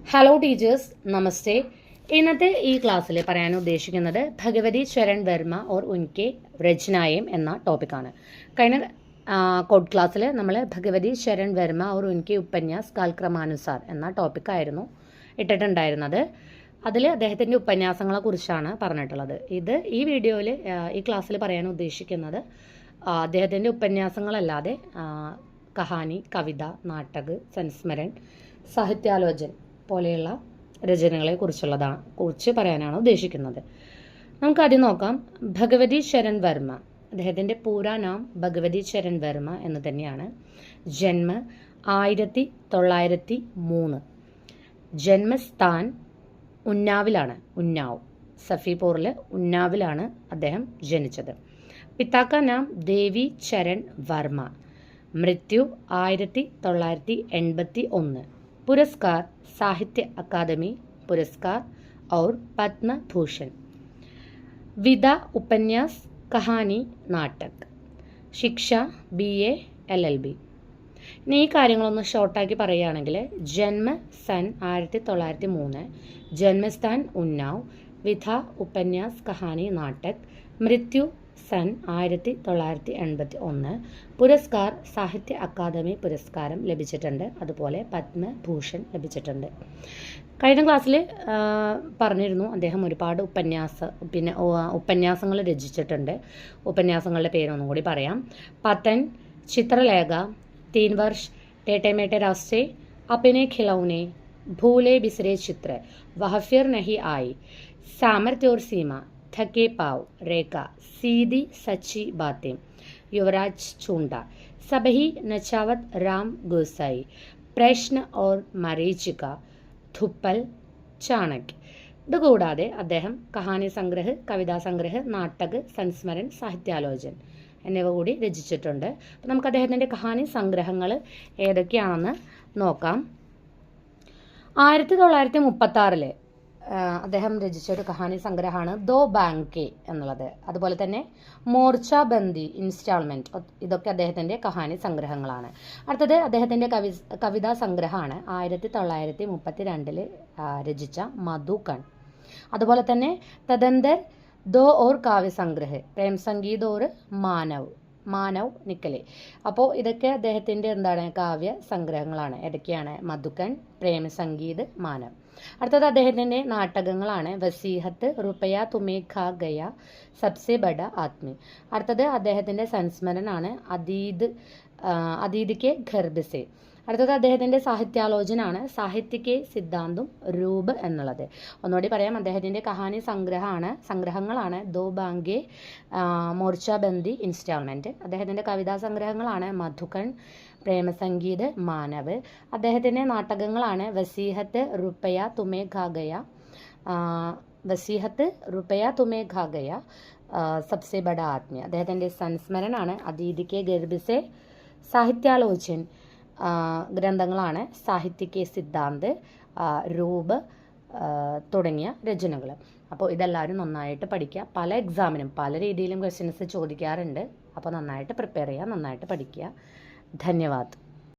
Hello teachers, നമസ്തേ. ഇന്നത്തെ ഈ ക്ലാസ്സിൽ പറയാൻ ഉദ്ദേശിക്കുന്നത് ഭഗവതി ചരൺ വർമ്മ ഓർ ഉൻകെ രചനായം എന്ന ടോപ്പിക്കാണ്. കഴിഞ്ഞ കോഡ് ക്ലാസ്സിൽ നമ്മൾ ഭഗവതി ചരൺ വർമ്മ ഓർ ഉൻകെ ഉപന്യാസ് കാൽക്രമാനുസാർ എന്ന ടോപ്പിക്കായിരുന്നു ഇട്ടിട്ടുണ്ടായിരുന്നത്. അതിൽ അദ്ദേഹത്തിൻ്റെ ഉപന്യാസങ്ങളെ കുറിച്ചാണ് പറഞ്ഞിട്ടുള്ളത്. ഈ വീഡിയോയിൽ ഈ ക്ലാസ്സിൽ പറയാൻ ഉദ്ദേശിക്കുന്നത് അദ്ദേഹത്തിൻ്റെ ഉപന്യാസങ്ങളല്ലാതെ കഹാനി, കവിത, നാടക്, സംസ്മരൺ, സാഹിത്യാലോചൻ പോലെയുള്ള രചനകളെ കുറിച്ച് പറയാനാണ് ഉദ്ദേശിക്കുന്നത്. നമുക്കാദ്യം നോക്കാം. ഭഗവതി ചരൺ വർമ്മ, അദ്ദേഹത്തിൻ്റെ പൂരാ നാം ഭഗവതി ചരൺ വർമ്മ എന്ന് തന്നെയാണ്. ജന്മ 1903. ജന്മസ്ഥാൻ ഉന്നാവിലാണ്. ഉന്നാവ്, സഫീപൂറിൽ ഉന്നാവിലാണ് അദ്ദേഹം ജനിച്ചത്. പിതാക്ക നാം ദേവി ചരൺ വർമ്മ. മൃത്യു 1981. पुरस्कार साहित्य अकादमी पुरस्कार और पद्म भूषण. विधा उपन्यास, कहानी, नाटक. शिक्षा BA LLB. ഇനി ഈ കാര്യങ്ങളൊന്ന് ഷോർട്ടാക്കി പറയുകയാണെങ്കിൽ ജന്മ സൻ 1903, ജന്മസ്ഥാൻ ഉന്നാവ്, വിധ ഉപന്യാസ്, കഹാനി, നാടക്. മൃത്യു സൻ 1981. പുരസ്കാർ സാഹിത്യ അക്കാദമി പുരസ്കാരം ലഭിച്ചിട്ടുണ്ട്. അതുപോലെ പത്മഭൂഷൺ ലഭിച്ചിട്ടുണ്ട്. കഴിഞ്ഞ ക്ലാസ്സിൽ പറഞ്ഞിരുന്നു അദ്ദേഹം ഒരുപാട് ഉപന്യാസങ്ങൾ രചിച്ചിട്ടുണ്ട്. ഉപന്യാസങ്ങളുടെ പേരൊന്നും കൂടി പറയാം. പതൻ, ചിത്രലേഖ, 3 वर्ष, टेटे मेटे रास्ते, अपने खिलौने, भूले बिसरे चित्र, वह फिर नहीं आई, सामर्थ्य और सीमा, थके पाव, रेखा, सीधी सच्ची बातें, युवराज चूंडा, सबही नचावत, राम गोसाई, प्रश्न और मरीचिका, धुप्पल, चाणक्य. ഇതുകൂടാതെ അദ്ദേഹം കഹാനി സംഗ്രഹ്, കവിതാ സംഗ്രഹ്, നാടക്, സംസ്മരൺ, സാഹിത്യാലോചൻ എന്നിവ കൂടി രചിച്ചിട്ടുണ്ട്. അപ്പോൾ നമുക്ക് അദ്ദേഹത്തിൻ്റെ കഹാനി സംഗ്രഹങ്ങൾ ഏതൊക്കെയാണെന്ന് നോക്കാം. 1936 അദ്ദേഹം രചിച്ച ഒരു കഹാനി സംഗ്രഹമാണ് ദോ ബാങ്കെ എന്നുള്ളത്. അതുപോലെ തന്നെ മോർച്ച ബന്ദി ഇൻസ്റ്റാൾമെൻറ്റ്, ഇതൊക്കെ അദ്ദേഹത്തിൻ്റെ കഹാനി സംഗ്രഹങ്ങളാണ്. അടുത്തത് അദ്ദേഹത്തിൻ്റെ കവിതാ സംഗ്രഹമാണ് 1932 രചിച്ച മധുകൺ. അതുപോലെ തന്നെ തദന്തർ ദോ ഓർ കാവ്യ സംഗ്രഹ്, പ്രേം സംഗീത് ഓർ മാനവ് നിക്കലെ. അപ്പോൾ ഇതൊക്കെ അദ്ദേഹത്തിൻ്റെ കാവ്യ സംഗ്രഹങ്ങളാണ്. ഏതൊക്കെയാണ്? മധുകൺ, പ്രേം സംഗീത്, മാനവ്. അടുത്തത് അദ്ദേഹത്തിൻ്റെ നാടകങ്ങളാണ് വസീഹത്ത്, റുപയ തുമേ ഖാ ഗയ, സബ്സെ ബഡ ആദ്മി. അടുത്തത് അദ്ദേഹത്തിൻ്റെ സംസ്മരണാണ് അതീത് കെ ഘർബ്. അടുത്തത് അദ്ദേഹത്തിൻ്റെ സാഹിത്യാലോചനാണ് സാഹിത്യ കെ സിദ്ധാന്തും രൂപ് എന്നുള്ളത്. ഒന്നുകൂടി പറയാം, അദ്ദേഹത്തിൻ്റെ കഹാനി സംഗ്രഹങ്ങളാണ് ദോ ബാങ്കെ, മോർച്ചാബന്ദി, ഇൻസ്റ്റാൾമെൻറ്റ്. അദ്ദേഹത്തിൻ്റെ കവിതാ സംഗ്രഹങ്ങളാണ് മധുകൺ, പ്രേമസംഗീത്, മാനവ്. അദ്ദേഹത്തിൻ്റെ നാടകങ്ങളാണ് വസീഹത്ത്, റുപയ തുമേ ഖാ ഗയ, സബ്സെ ബഡ ആദ്മി. അദ്ദേഹത്തിൻ്റെ സംസ്മരണാണ് അതീത് കെ ഘർബ് സെ. സാഹിത്യാലോചൻ ഗ്രന്ഥങ്ങളാണ് സാഹിത്യ കെ സിദ്ധാന്ത്, രൂപ് തുടങ്ങിയ രചനകൾ. അപ്പോൾ ഇതെല്ലാവരും നന്നായിട്ട് പഠിക്കുക. പല എക്സാമിനും പല രീതിയിലും ക്വസ്റ്റ്യൻസ് ചോദിക്കാറുണ്ട്. അപ്പോൾ നന്നായിട്ട് പ്രിപ്പയർ ചെയ്യുക, നന്നായിട്ട് പഠിക്കുക. ധന്യവാദ്.